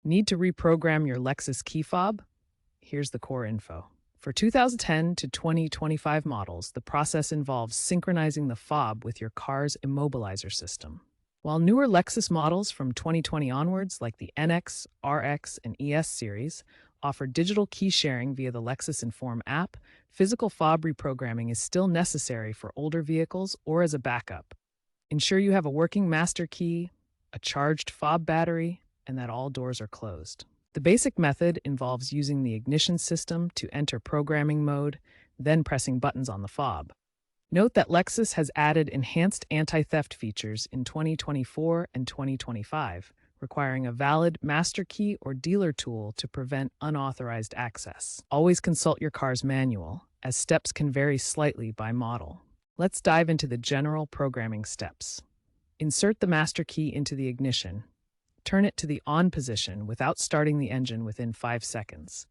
Need to reprogram your Lexus key fob? Here's the core info. For 2010 to 2025 models, the process involves synchronizing the fob with your car's immobilizer system. While newer Lexus models from 2020 onwards, like the NX, RX, and ES series, offer digital key sharing via the Lexus Inform app, physical fob reprogramming is still necessary for older vehicles or as a backup. Ensure you have a working master key, a charged fob battery, and that all doors are closed. The basic method involves using the ignition system to enter programming mode, then pressing buttons on the fob. Note that Lexus has added enhanced anti-theft features in 2024 and 2025, requiring a valid master key or dealer tool to prevent unauthorized access. Always consult your car's manual, as steps can vary slightly by model. Let's dive into the general programming steps. Insert the master key into the ignition. Turn it to the on position without starting the engine within 5 seconds.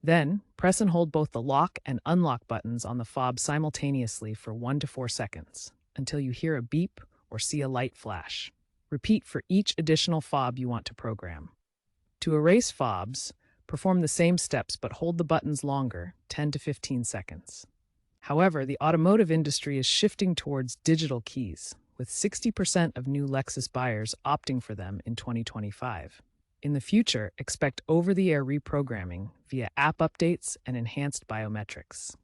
Then, press and hold both the lock and unlock buttons on the fob simultaneously for 1 to 4 seconds, until you hear a beep or see a light flash. Repeat for each additional fob you want to program. To erase fobs, perform the same steps but hold the buttons longer, 10 to 15 seconds. However, the automotive industry is shifting towards digital keys, with 60% of new Lexus buyers opting for them in 2025. In the future, expect over-the-air reprogramming via app updates and enhanced biometrics.